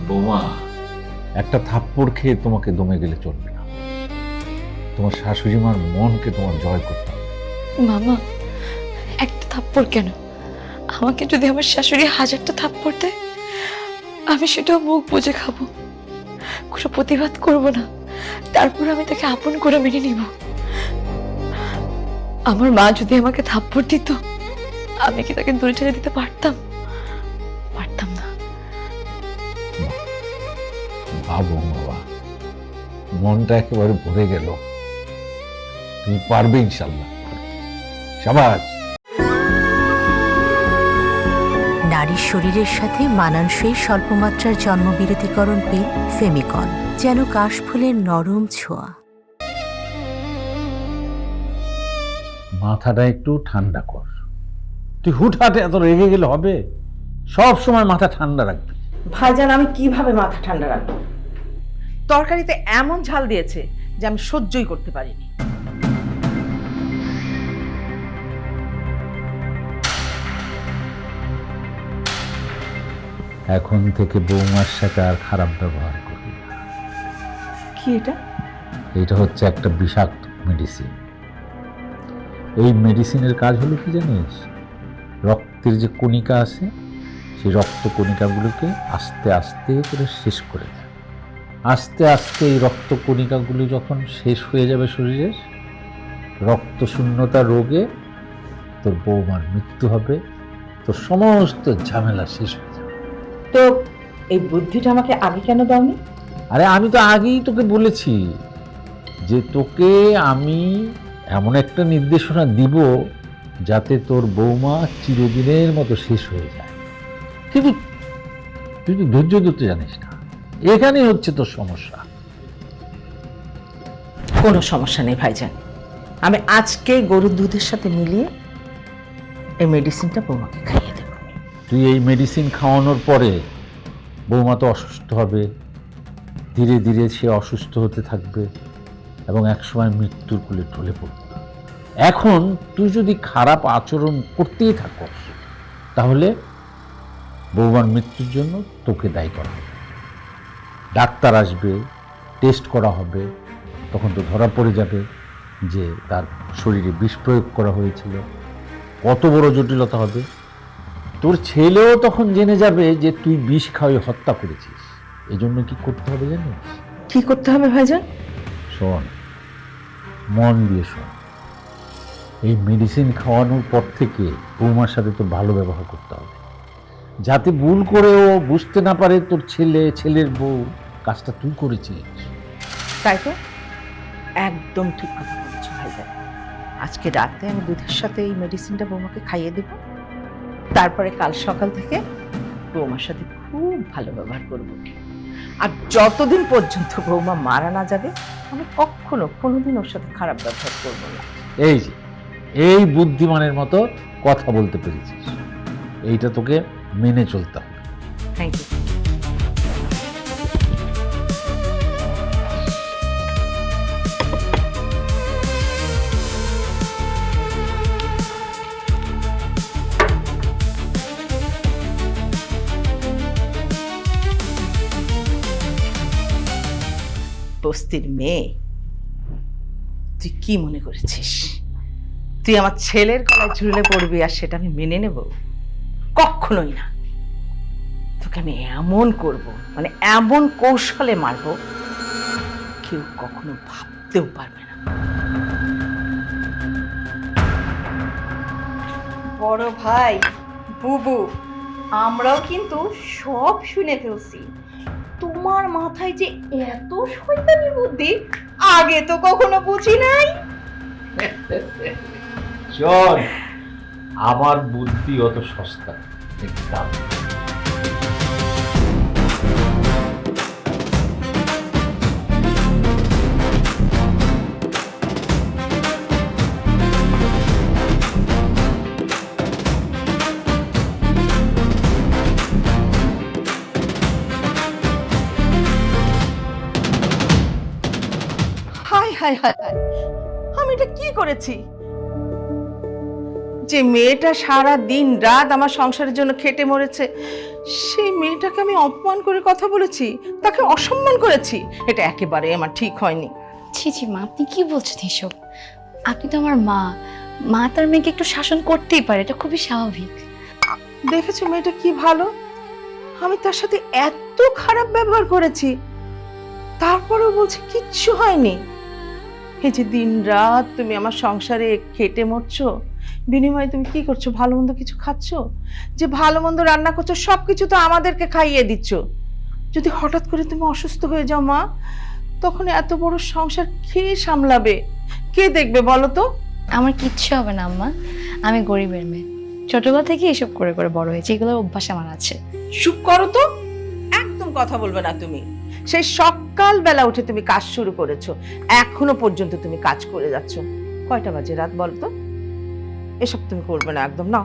Speaker 7: বৌমা, একটা থাপ্পড় খেয়ে তোমাকে দমে গেলে চলবে না, তোমার শাশুড়ি মার মনকে তোমার জয় করতে হবে।
Speaker 2: মামা, একটা থাপ্পড় কেন? আমাকে যদি আমার শাশুড়ি 1000টা থাপ্পড় দেয়, আমি সেটাও মুখ বুজে খাবো, কোনো প্রতিবাদ করব না, তারপর আমি তাকে আপন করে মেনে নিব। আমার মা যদি আমাকে থাপ্পড় দিত, আমি কি তাকে দূরে ঠেলে দিতে পারতাম? পারতাম না।
Speaker 7: ভাবো বাবা, মনটা একেবারে ভরে গেল, তুমি পারবে ইনশাল্লাহ। শাবাশ।
Speaker 1: নারীর শরীরের সাথে মানানসই স্বল্পমাত্রার জন্মবিরতিকরণ পিল ফেমিকল, যেন কাশফুলের নরম ছোঁয়া।
Speaker 7: মাথাটা একটু ঠান্ডা কর, তুই হুটহাট এত রেগে গেলে হবে? সব সময় মাথা ঠান্ডা রাখবি।
Speaker 5: ভাইজান, আমি কিভাবে মাথা ঠান্ডা রাখবো? তরকারিতে এমন ঝাল দিয়েছে যে আমি সহ্যই করতে পারিনি।
Speaker 7: এখন থেকে বৌমার সাথে আর খারাপ ব্যবহার করবি না।
Speaker 5: কি এটা?
Speaker 7: এটা হচ্ছে একটা বিষাক্ত মেডিসিন। এই মেডিসিনের কাজ হলো কি জানিস? রক্তের যে কণিকা আছে সেই রক্তকণিকাগুলোকে আস্তে আস্তে করে শেষ করে দেয়। আস্তে আস্তে এই রক্তকণিকাগুলো যখন শেষ হয়ে যাবে শরীরের, রক্তশূন্যতা রোগে তোর বৌমার মৃত্যু হবে, তোর সমস্ত ঝামেলা শেষ হয়ে যাবে।
Speaker 3: তো এই বুদ্ধিটা আমাকে আগে কেন দাওনি?
Speaker 7: আরে আমি তো আগেই তোকে বলেছি যে তোকে আমি এমন একটা নির্দেশনা দিব যাতে তোর বৌমা চিরদিনের মতো শেষ হয়ে যায়। কিন্তু তুই তো ধৈর্য ধরতে জানিস না, এখানেই হচ্ছে তোর সমস্যা।
Speaker 3: কোনো সমস্যা নেই ভাইজান, আমি আজকে গরুর দুধের সাথে মিলিয়ে এই মেডিসিনটা বৌমাকে খাইয়ে দেব।
Speaker 7: তুই এই মেডিসিন খাওয়ানোর পরে বৌমা তো অসুস্থ হবে, ধীরে ধীরে সে অসুস্থ হতে থাকবে এবং একসময় মৃত্যুর কোলে ঢলে পড়বে। এখন তুই যদি খারাপ আচরণ করতেই থাকস তাহলে বৌমার মৃত্যুর জন্য তোকে দায়ী করা হবে। ডাক্তার আসবে, টেস্ট করা হবে, তখন তো ধরা পড়ে যাবে যে তার শরীরে বিষ প্রয়োগ করা হয়েছিল। কত বড় জটিলতা হবে। তোর ছেলেও তখন জেনে যাবে যে তুই বিষ খাওয়াই হত্যা করেছিস। এই জন্য কি করতে হবে জানিস?
Speaker 3: কি করতে হবে ভাইজান?
Speaker 7: শোন, মন দিয়ে শোন। এই মেডিসিন খাওয়ানোর পর থেকে বৌমার সাথে তো ভালো ব্যবহার করতে হবে, যাতে ভুল করেও বুঝতে না পারে তোর ছেলে, ছেলের বউ কাজটা তুই করেছিস।
Speaker 3: তাই তো, একদম ঠিক কথা বলেছো ভাইজান। আজকে রাতে আমি দুধের সাথে এই মেডিসিনটা বৌমাকে খাইয়ে দেব, তারপরে কাল সকাল থেকে বৌমার সাথে খুব ভালো ব্যবহার করব। আর যতদিন পর্যন্ত বৌমা মারা না যাবে আমি কখনো কোনোদিন ওর সাথে খারাপ ব্যবহার করব না।
Speaker 7: এই যে এই বুদ্ধিমানের মতো কথা বলতে পেরেছিস, এইটা তোকে মেনে চলতে হবে।
Speaker 3: Thank you. বস্তির মেয়ে, তুই কি মনে করেছিস তুই আমার ছেলের গলায় ঝুলে পড়বি আর সেটা আমি মেনে নেব? কখনোই না। তোকে আমি এমন করব, মানে এমন কৌশলে মারবো, কেউ কখনো ভাবতেও পারবে না।
Speaker 5: বড় ভাই, বুবু, আমরাও কিন্তু সব শুনে ফেলছি। তোমার মাথায় যে এত শয়তানি বুদ্ধি আগে তো কখনো বুঝি নাই।
Speaker 7: চল, আমার বুদ্ধি অত সস্তা একদম।
Speaker 3: হায় হায় হায় হায়, আমি এটা কি করেছি? যে মেয়েটা সারা দিন রাত আমার সংসারের জন্য খেটে মরেছে, সেই মেয়েটাকে আমি অপমান করে কথা বলেছি, তাকে অসম্মান করেছি। এটা একেবারে আমার ঠিক হয়নি।
Speaker 2: ছি ছি মা, আপনি কি বলছেন এসব? আপনি তো আমার মা, মা তার মেয়েকে একটু শাসন করতেই পারে, এটা খুবই স্বাভাবিক।
Speaker 3: দেখেছো মেয়েটা কি ভালো, আমি তার সাথে এত খারাপ ব্যবহার করেছি, তারপরেও বলছে কিচ্ছু হয়নি। এই যে দিন রাত তুমি আমার সংসারে খেটে মরছো, বিনিময়ে তুমি কি করছো? ভালো মন্দ কিছু খাচ্ছ? যে ভালো মন্দ রান্না করছো সবকিছু তো আমাদেরকে খাইয়ে দিচ্ছ। যদি হঠাৎ করে তুমি অসুস্থ হয়ে যাও মা, তখন এত বড় সংসার কে সামলাবে, কে দেখবে বলো তো?
Speaker 2: আমার কিচ্ছু হবে না আম্মা, আমি গরিবের মেয়ে, ছোটবেলা থেকে এসব করে করে বড় হয়েছে, এগুলোর অভ্যাস আমার আছে।
Speaker 3: চুপ করো তো, একদম কথা বলবে না তুমি। সেই সকাল বেলা উঠে তুমি কাজ শুরু করেছো, এখনো পর্যন্ত তুমি কাজ করে যাচ্ছ। কয়টা বাজে রাত বলো তো? এসব তুমি করবে না একদম। না,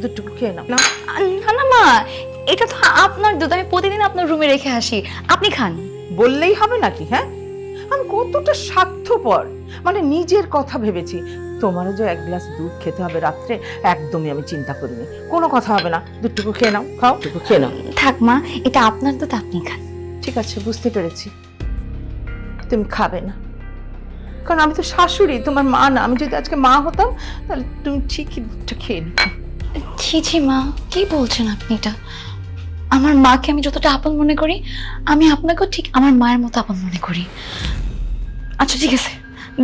Speaker 3: দুটুকু খেয়ে নাও। না
Speaker 2: না না মা, এটা তো আপনার দুধ, আমি প্রতিদিন আপনার রুমে রেখে আসি, আপনি খান।
Speaker 3: বললেই হবে নাকি? হ্যাঁ, আমি কতটা স্বার্থপর, মানে নিজের কথা ভেবেছি। তোমারও যে এক গ্লাস দুধ খেতে হবে রাত্রে, একদমই আমি চিন্তা করিনি। কোনো কথা হবে না, দুটুকু খেয়ে নাও, খাও, দুটুকু খেয়ে নাও।
Speaker 2: থাক মা, এটা আপনার দুধ, আপনি খান।
Speaker 3: ঠিক আছে, বুঝতে পেরেছি তুমি খাবে না, কারণ আমি তো শাশুড়ি, তোমার মা না। আমি যদি আজকে মা হতাম তাহলে তুমি ঠিকই দুধটা খেয়ে নিতে।
Speaker 2: ছি ছি মা, কি বলছেন আপনি এটা? আমার মাকে আমি যতটা আপন মনে করি, আমি আপনাকেও ঠিক আমার মায়ের মতো আপন মনে করি। আচ্ছা ঠিক আছে,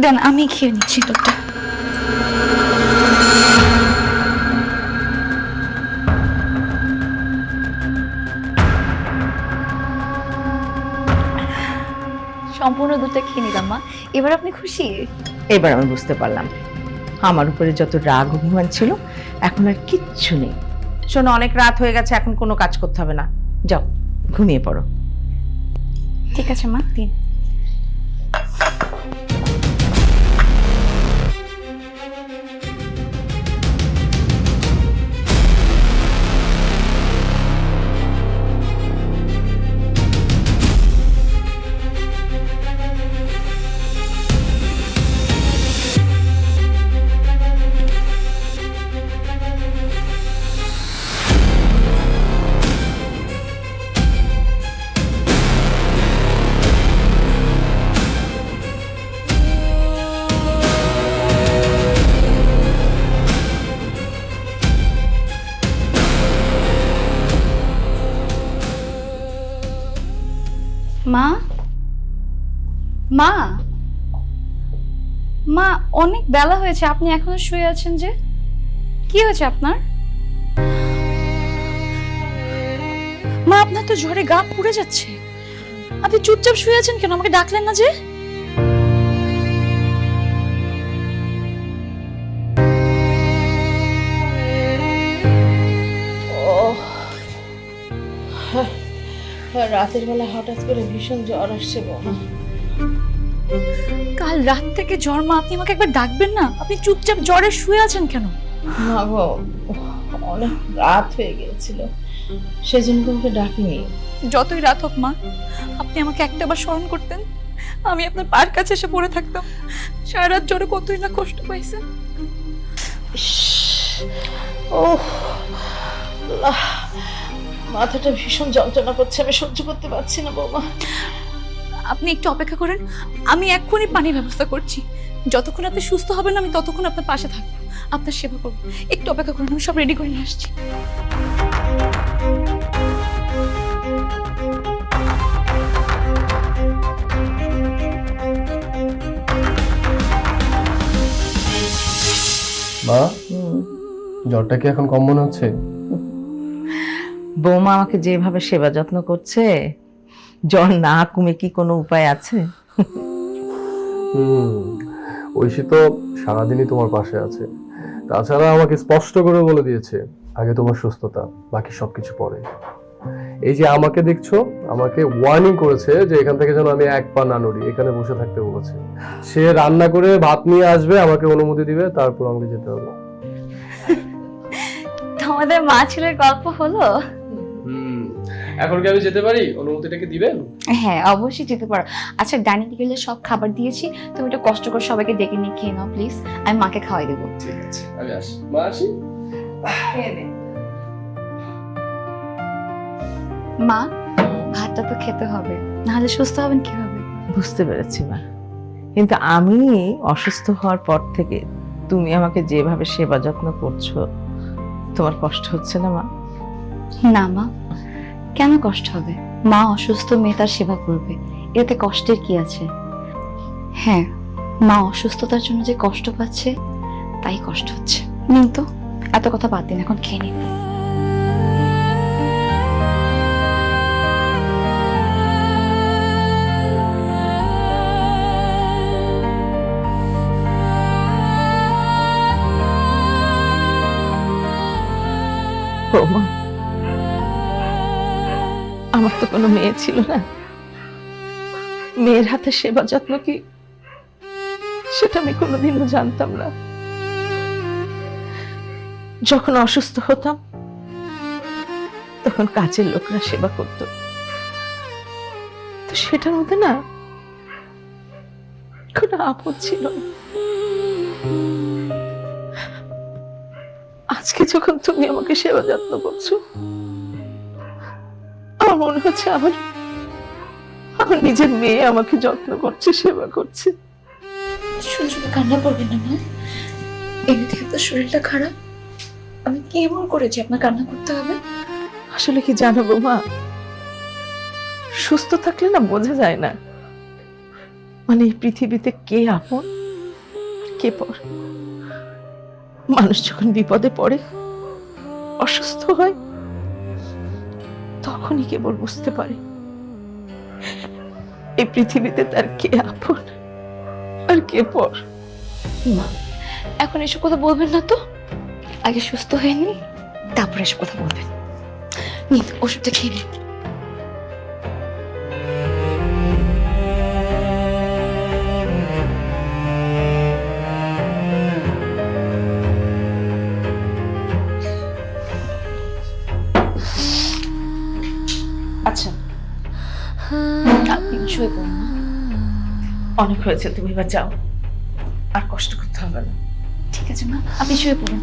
Speaker 2: দেন আমি খেয়ে নিচ্ছি দুধটা। সম্পূর্ণ দুধটা খেয়ে নিলাম মা, এবার আপনি খুশি?
Speaker 3: এবার আমি বুঝতে পারলাম আমার উপরে যত রাগ অভিমান ছিল এখন আর কিচ্ছু নেই। শোনো, অনেক রাত হয়ে গেছে, এখন কোনো কাজ করতে হবে না, যাও ঘুমিয়ে পড়ো।
Speaker 2: ঠিক আছে মা, দিন। মা, মা, মা, অনেক বেলা হয়েছে, আপনি এখনো শুয়ে আছেন যে? কি হয়েছে আপনার? মা, আপনার তো জ্বরে গা পুড়ে যাচ্ছে, আপনি চুপচাপ শুয়ে আছেন কেন? আমাকে ডাকলেন না যে?
Speaker 3: রাতের বেলা হঠাৎ করে ভীষণ জ্বর আসছে বৌমা।
Speaker 2: কাল রাত থেকে জ্বর মা, আপনি আমাকে একবার ডাকবেন না? আপনি চুপচাপ জ্বরে শুয়ে আছেন কেন?
Speaker 3: না গো, অনেক রাত হয়ে গিয়েছিল, সেজন্য তোমাকে ডাকিনি।
Speaker 2: যতই রাত হোক মা, আপনি আমাকে একটাবার স্মরণ করতেন, আমি আপনার পার কাছে এসে পড়ে থাকতাম। সারা রাত জ্বরে কতই না কষ্ট পাইছেন।
Speaker 3: ও মাথাটা ভীষণ যন্ত্রণা করছে, আমি সহ্য করতে পারছি না বৌমা।
Speaker 2: আপনি একটু অপেক্ষা করেন, আমি এক্ষুনি পানির ব্যবস্থা করছি। যতক্ষণ আপনি সুস্থ হবেন আমি ততক্ষণ আপনার পাশে থাকবো, আপনার সেবা করবো। একটু অপেক্ষা করুন, আমি সব রেডি করে নিয়ে আসছি।
Speaker 4: মা, জ্বরটা কি এখন কম মনে হচ্ছে?
Speaker 3: বৌমা আমাকে যেভাবে সেবা যত্ন করছে, জ্বর না কমে কি কোনো উপায় আছে?
Speaker 4: ঐশী তো সারাদিনই তোমার পাশে আছে, তাছাড়া আমাকে স্পষ্ট করে বলে দিয়েছে আগে তোমার সুস্থতা, বাকি সবকিছু পরে। এই যে আমাকে দেখছো, আমাকে ওয়ার্নিং করেছে যে এখান থেকে যেন আমি এক পা না নড়ি, এখানে বসে থাকতে বলেছে। সে রান্না করে ভাত নিয়ে আসবে, আমাকে অনুমতি দিবে, তারপর আমাকে যেতে হবে।
Speaker 2: তোমাদের মা ছেলের গল্প হলো?
Speaker 4: এখন কি আমি যেতে পারি? অনুমতিটাকে দিবেন?
Speaker 2: হ্যাঁ, অবশ্যই যেতে পারো। আচ্ছা, ডাইনিং টেবিলে সব খাবার দিয়েছি, তুমি একটু কষ্ট করে সবাইকে ডেকে নিয়ে খেয়ে নাও প্লিজ, আমি মাকে খাওয়াই দেবো।
Speaker 4: ঠিক আছে, আমি আসি। মা, আসি।
Speaker 2: মা, ভাতটা তো খেতে হবে, নাহলে সুস্থ হবেন কিভাবে?
Speaker 3: বুঝতে পেরেছি মা, কিন্তু আমি অসুস্থ হওয়ার পর থেকে তুমি আমাকে যেভাবে সেবা যত্ন করছো, তোমার কষ্ট হচ্ছে না মা?
Speaker 2: না মা, কেন কষ্ট হবে? মা অসুস্থ, মেয়ে তার সেবা করবে, এতে কষ্টের কি আছে? হ্যাঁ, মা অসুস্থতার জন্য যে কষ্ট পাচ্ছে তাই কষ্ট হচ্ছে। নিন তো, এত কথা বাদ দিন, এখন খেয়ে নিন।
Speaker 3: বৌমা, আমার তো কোনো মেয়ে ছিল না, মেয়ের হাতে সেবা যত্ন কি সেটা আমি কোনোদিনও জানতাম না। যখন অসুস্থ হতাম তখন কাজের লোকরা সেবা করত, তো সেটার মধ্যে না কোনো আপদ ছিল না। আজকে যখন তুমি আমাকে সেবা যত্ন করছো, আমার মনে হচ্ছে আমার নিজের মেয়ে আমাকে যত্ন করছে, সেবা করছে।
Speaker 2: শুধু শুধু কান্না করবেন না মা, এমনি থেকে তো শরীরটা খারাপ, আমি কি এমন করেছি আপনার কান্না করতে হবে?
Speaker 8: আসলে কি জানো বৌমা, সুস্থ থাকলে না বোঝা যায় না মানে এই পৃথিবীতে কে আপন কে পর। মানুষ যখন বিপদে পড়ে, অসুস্থ হয়, তখনই কেবল বুঝতে পারে এই পৃথিবীতে তার কে আপন আর কে পর।
Speaker 2: মা, এখন এসব কথা বলবেন না তো। আগে সুস্থ হয়ে নিন, তারপরে এসব কথা বলবেন। নিন, ওষুধটা খেয়ে নিন।
Speaker 8: আচ্ছা,
Speaker 2: আপনি শুয়ে পড়ুন না।
Speaker 8: অনেক হয়েছে, তুমি এবার যাও, আর কষ্ট করতে হবে না।
Speaker 2: ঠিক আছে মা, আপনি শুয়ে পড়ুন।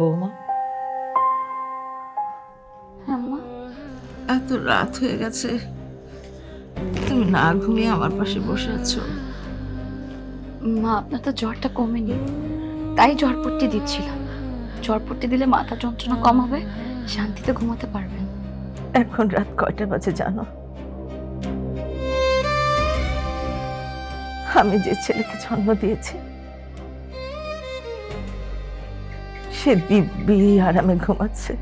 Speaker 8: বৌমা,
Speaker 2: হ্যাঁ মা।
Speaker 8: এত রাত হয়ে গেছে, তুমি না ঘুমিয়ে আমার পাশে বসে আছো।
Speaker 2: মা, আপনার তো জ্বরটা কমেনি, তাই জ্বরপট্টি দিচ্ছিলাম। জ্বরপট্টি দিলে মাথা যন্ত্রণা কম হবে, শান্তিতে ঘুমাতে পারবেন।
Speaker 8: এখন রাত কয়টা বাজে জানো? আমি যে ছেলেকে জন্ম দিয়েছি সে দিব্যি আরামে ঘুমাচ্ছে,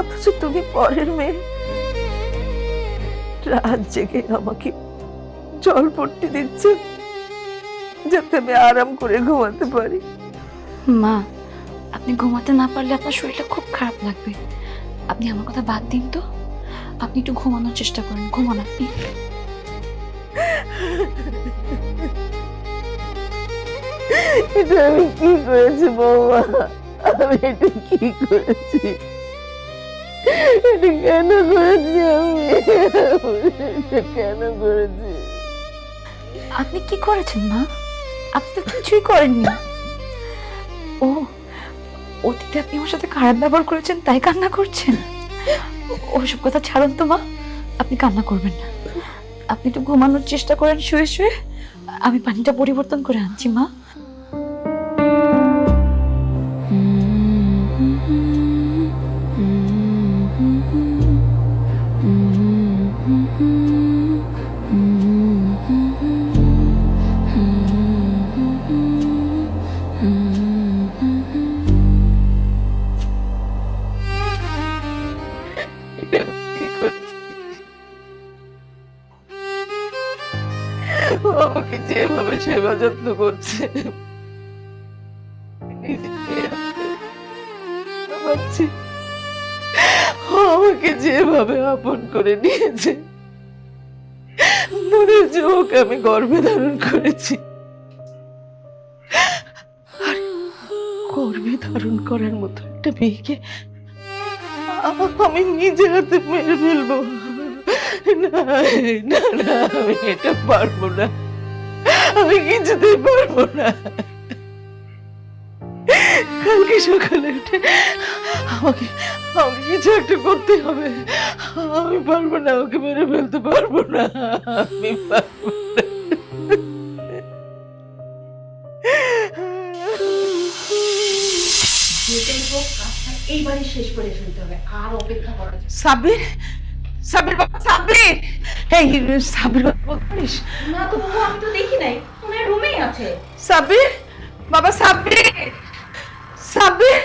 Speaker 8: অথচ তুমি পরের মেয়ে রাত জেগে আমাকে জল পট্টি দিচ্ছে যাতে আমি আরাম করে ঘুমাতে পারি।
Speaker 2: মা, আপনি ঘুমাতে না পারলে আপনার শরীরটা খুব খারাপ লাগবে। আপনি আমার কথা বাদ দিন তো, আপনি একটু ঘুমানোর চেষ্টা করেন। ঘুমান আপনি।
Speaker 8: এটা আমি কি করেছি বৌমা? আমি এটা কি করেছি? এটা কেন করেছি? আমি এটা কেন করেছি?
Speaker 2: আপনি কি করেছেন মা? আপনি তো কিছুই করেননি। ও, অতীতে আপনি আমার সাথে খারাপ ব্যবহার করেছেন তাই কান্না করছেন? ওসব কথা ছাড়ুন তো মা, আপনি কান্না করবেন না। আপনি একটু ঘুমানোর চেষ্টা করেন শুয়ে শুয়ে। আমি পানিটা পরিবর্তন করে আনছি মা।
Speaker 8: আমাকে যেভাবে সেবা যত্ন করছে ভাবছি, আমাকে যেভাবে আপন করে নিয়েছে মনে হচ্ছে ওকে আমি গর্ভে ধারণ করেছি। আর গর্ভে ধারণ করার মতো একটা মেয়েকে আমি নিজে হাতে মেরে ফেলবো? না না না, আমি এটা পারবো না, আমি কিছুতেই পারবো না। কালকে সকালে উঠে আমাকে আমাকে কিছু একটা করতে হবে। আমি পারবো না, ওকে মেরে ফেলতে পারবো না, আমি পারবো না।
Speaker 3: এইবারই শেষ করে ফেলতে হবে, আর অপেক্ষা করা যায়
Speaker 8: সাব্বির, সাব্বির বাবা, সাব্বির, এই সাব্বির বাবা বলতে পারিস?
Speaker 6: না তো বাবু, আমি তো দেখি নাই, ওনার রুমেই আছে।
Speaker 8: সাব্বির বাবা, সাব্বির, সাব্বির,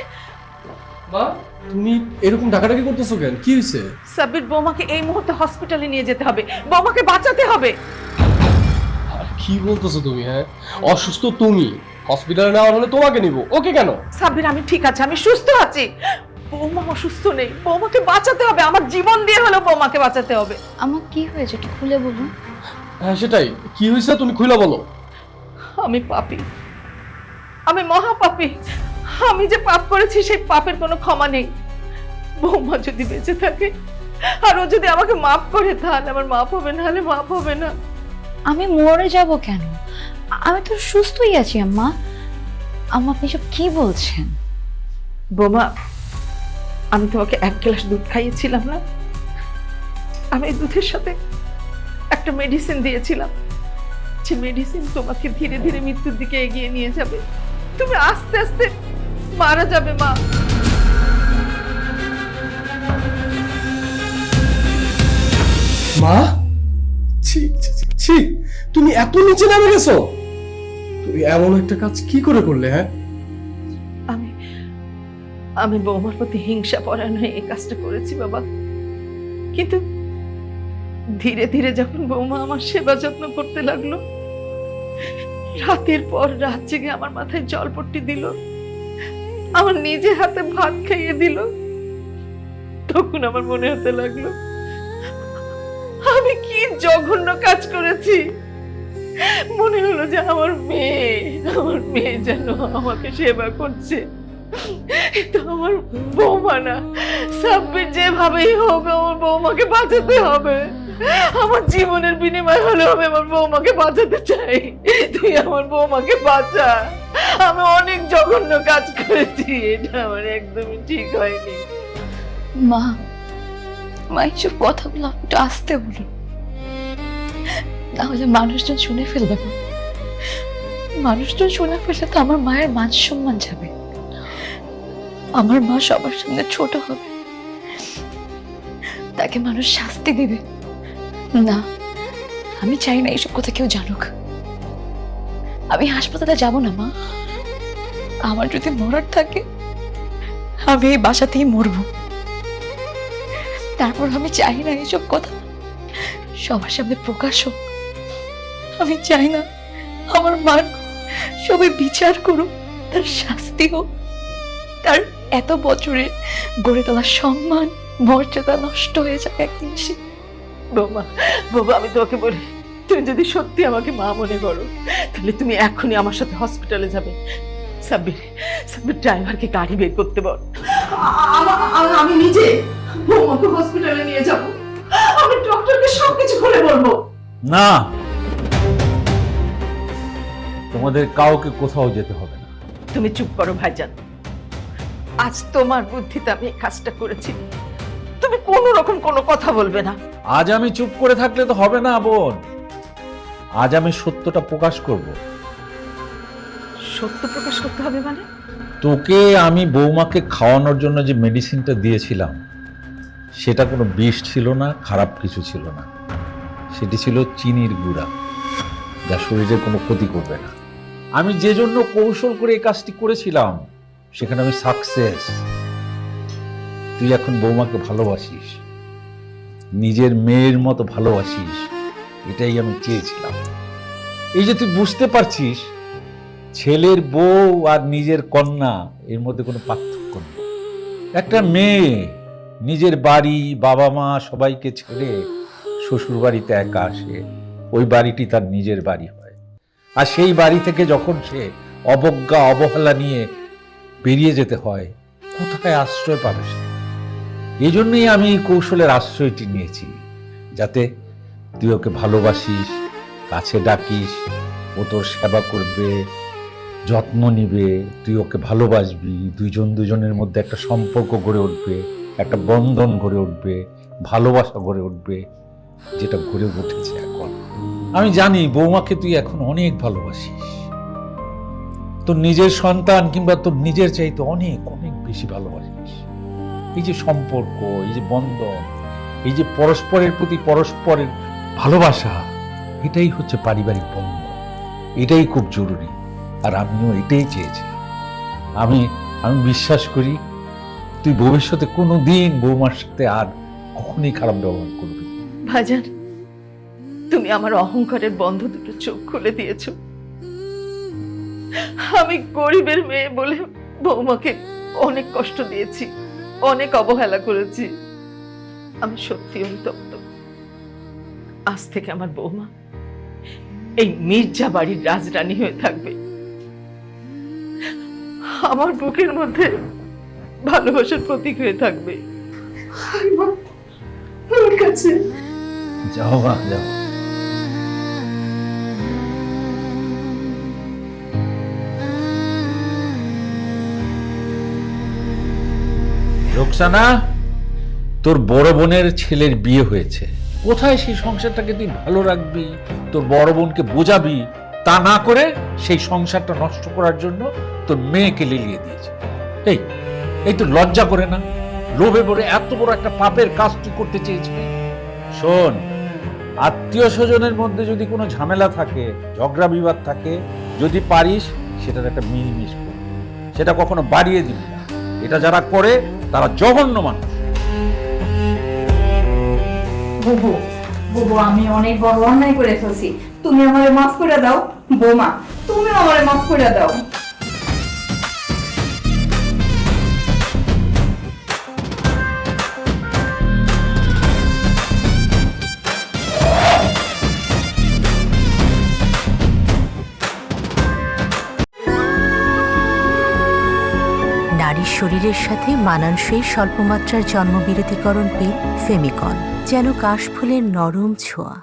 Speaker 4: মা, তুমি এরকম ডাকাডাকি করতেছো কেন? কি হয়েছে?
Speaker 8: সাব্বির, বৌমাকে এই মুহূর্তে হসপিটালে নিয়ে যেতে হবে, বৌমাকে বাঁচাতে হবে।
Speaker 4: আর কি বলতেছো তুমি? হ্যাঁ, অসুস্থ তুমি, হসপিটালে নেওয়ার হলে তোমাকে নিব, ওকে কেন?
Speaker 3: সাব্বির আমি ঠিক আছে, আমি সুস্থ আছি। বৌমা অসুস্থ নেই, বৌমাকে বাঁচাতে হবে, আমার জীবন দিয়ে হলেও বৌমাকে বাঁচাতে হবে।
Speaker 2: আমার কি হয়েছে একটু খুলে বলুন।
Speaker 4: হ্যাঁ সেটাই, কি হয়েছে তুমি খুলে বলো।
Speaker 3: আমি পাপী, আমি মহাপাপী। আমি যে পাপ করেছি সেই পাপের কোনো ক্ষমা নেই। বৌমা যদি বেঁচে থাকে আর ও যদি আমাকে মাফ করে তাহলে আমার মাফ হবে, না হলে মাফ হবে না।
Speaker 2: আমি মরে যাব কেন? আমি তো সুস্থই আছি আম্মা। আম্মা আপনি সব কি বলছেন?
Speaker 3: বৌমা, আমি তোমাকে 1 গ্লাস দুধ খাইয়েছিলাম না? আমি এই দুধের সাথে একটা মেডিসিন দিয়েছিলাম, যে মেডিসিন তোমাকে ধীরে ধীরে মৃত্যুর দিকে এগিয়ে নিয়ে যাবে। তুমি আস্তে আস্তে মারা যাবে মা।
Speaker 4: মা, ছি ছি, ছি, ছি, তুমি এত নিচে নেমে গেছো? তুমি এমন একটা কাজ কি করে করলে? হ্যাঁ,
Speaker 3: আমি আমি বৌমার প্রতি হিংসা পরায়ণ হয়ে এই কাজটা করেছি বাবা। কিন্তু ধীরে ধীরে যখন বৌমা আমার সেবা যত্ন করতে লাগলো, রাতের পর রাত জেগে আমার মাথায় জলপট্টি দিল, আমার নিজে হাতে ভাত খাইয়ে দিল, তখন আমার মনে হতে লাগলো আমি কি জঘন্য কাজ করেছি। মনে হলো যে আমার মেয়ে যেন আমাকে সেবা করছে। তো আমার বৌমা না, সাব্বির যেভাবেই হোক আমার বৌমাকে বাঁচাতে হবে। আমার জীবনের বিনিময় হলেও আমি আমার বৌমাকে বাঁচাতে চাই। তুই আমার বৌমাকে বাঁচা। আমি অনেক জঘন্য কাজ করেছি, এটা আমার একদমই ঠিক হয়নি।
Speaker 2: মা, মা এইসব কথাগুলো একটু আস্তে বলুন, নাহলে মানুষজন শুনে ফেলবে। মানুষজন শুনে ফেললে তো আমার মায়ের মান সম্মান যাবে, আমার মা সবার সামনে ছোট হবে, তাকে মানুষ শাস্তি দিবে। না, আমি চাই না এইসব কথা কেউ জানুক। আমি হাসপাতালে যাব না মা। আমার যদি মরার থাকে আমি এই বাসাতেই মরবো। তারপর আমি চাই না এইসব কথা সবার সামনে প্রকাশ হোক। আমি চাই না আমার মার সবাই বিচার করুক, তার শাস্তি হোক, তার এত বছরের গড়ে তোলা সম্মান মর্যাদা নষ্ট হয়ে যাবে একদিন সে।
Speaker 3: বৌমা, আমি তোমাকে বলি, তুমি যদি সত্যি আমাকে মা মনে করো তাহলে তুমি এখনই আমার সাথে হসপিটালে যাবে। সাব্বির ড্রাইভারকে গাড়ি বের করতে বল। আমি নিজে বৌমাকে হসপিটালে নিয়ে যাব। আমি ডক্টরকে সবকিছু খুলে বলবো।
Speaker 7: না, তোমাদের কাউকে কোথাও যেতে হবে না।
Speaker 3: তুমি চুপ করো ভাইজান। আজ তোমার বুদ্ধিতে আমি এই কাজটা করেছি, তুমি কোনো রকম কোনো কথা বলবে না।
Speaker 7: আজ আমি চুপ করে থাকলে তো হবে না বোন, আজ আমি সত্যটা প্রকাশ করব।
Speaker 3: সত্য প্রকাশ করতে হবে মানে?
Speaker 7: তোকে আমি বৌমাকে খাওয়ানোর জন্য যে মেডিসিনটা দিয়েছিলাম সেটা কোনো বিষ ছিল না, খারাপ কিছু ছিল না। সেটি ছিল চিনির গুঁড়া, যা শরীরের কোনো ক্ষতি করবে না। আমি যে জন্য কৌশল করে এই কাজটি করেছিলাম সেখানে আমি সাকসেস। তুই এখন বৌমাকে ভালোবাসিস, নিজের মেয়ের মতো ভালোবাসিস, এটাই আমি চেয়েছিলাম। এই যে তুই বুঝতে পারছিস ছেলের বউ আর নিজের কন্যা এর মধ্যে কোনো পার্থক্য নেই। একটা মেয়ে নিজের বাড়ি, বাবা মা সবাইকে ছেড়ে শ্বশুর বাড়িতে একা আসে, ওই বাড়িটি তার নিজের বাড়ি হয়। আর সেই বাড়ি থেকে যখন সে অবজ্ঞা অবহেলা নিয়ে বেরিয়ে যেতে হয়, কোথায় আশ্রয় পাবে সে? এই জন্যই আমি এই কৌশলের আশ্রয়টি নিয়েছি, যাতে তুই ওকে ভালোবাসিস, কাছে ডাকিস, ও তোর সেবা করবে, যত্ন নিবে, তুই ওকে ভালোবাসবি, দুজনের মধ্যে একটা সম্পর্ক গড়ে উঠবে, একটা বন্ধন গড়ে উঠবে, ভালোবাসা গড়ে উঠবে, যেটা গড়ে উঠেছে এখন। আমি জানি বৌমাকে তুই এখন অনেক ভালোবাসিস, তোর নিজের সন্তান কিংবা তোর নিজের চাইতে অনেক অনেক বেশি ভালোবাসিস। এই যে সম্পর্ক, এই যে বন্ধন, এই যে পরস্পরের প্রতি পরস্পরের ভালোবাসা, এটাই হচ্ছে পারিবারিক বন্ধন, এটাই খুব জরুরি। আর আমিও এটাই চেয়েছিলাম। আমি বিশ্বাস করি তুই ভবিষ্যতে কোনোদিন বৌমার সাথে আর কখনোই খারাপ ব্যবহার করবি।
Speaker 3: ভাইজান,
Speaker 5: তুমি আমার অহংকারের বন্ধ দুটো চোখ খুলে দিয়েছো। আমি গরিবের মেয়ে বলে বৌমাকে অনেক কষ্ট দিয়েছি, অনেক অবহেলা করেছি। আমি সত্যি অনুতপ্ত। আজ থেকে আমার বৌমা এই মির্জা বাড়ির রাজরানী হয়ে থাকবে। আমার বুকের মধ্যে ভালোবাসার প্রতীক হয়ে থাকবে। আমার কাছে
Speaker 7: যাও মা, যাও। রোকসানা, তোর বড় বোনের ছেলের বিয়ে হয়েছে। কোথায় সেই সংসারটাকে তুই ভালো রাখবি, তোর বড় বোনকে বোঝাবি, তা না করে সেই সংসারটা নষ্ট করার জন্য তোর মেয়েকে লিলিয়ে দিয়েছে। এই এই তো লজ্জা করে না? লোভে পড়ে এত বড় একটা পাপের কাজ তুই করতে চেয়েছিলি। শোন, আত্মীয় স্বজনের মধ্যে যদি কোনো ঝামেলা থাকে, ঝগড়া বিবাদ থাকে, যদি পারিস সেটার একটা মিলমিশ কর, সেটা কখনো বাড়িয়ে দিবি না। এটা যারা করে তারা জঘন্য মানুষ।
Speaker 9: বুবু, বুবু, আমি অনেক বড় অন্যায় করে ফেলছি, তুমি আমারে মাফ করে দাও। বৌমা, তুমি আমারে মাফ করে দাও।
Speaker 1: নারীর শরীরের সাথে মানানসই স্বল্পমাত্রার জন্মবিরতিকরণ পিল ফেমিকল, যেন কাশফুলের নরম ছোঁয়া।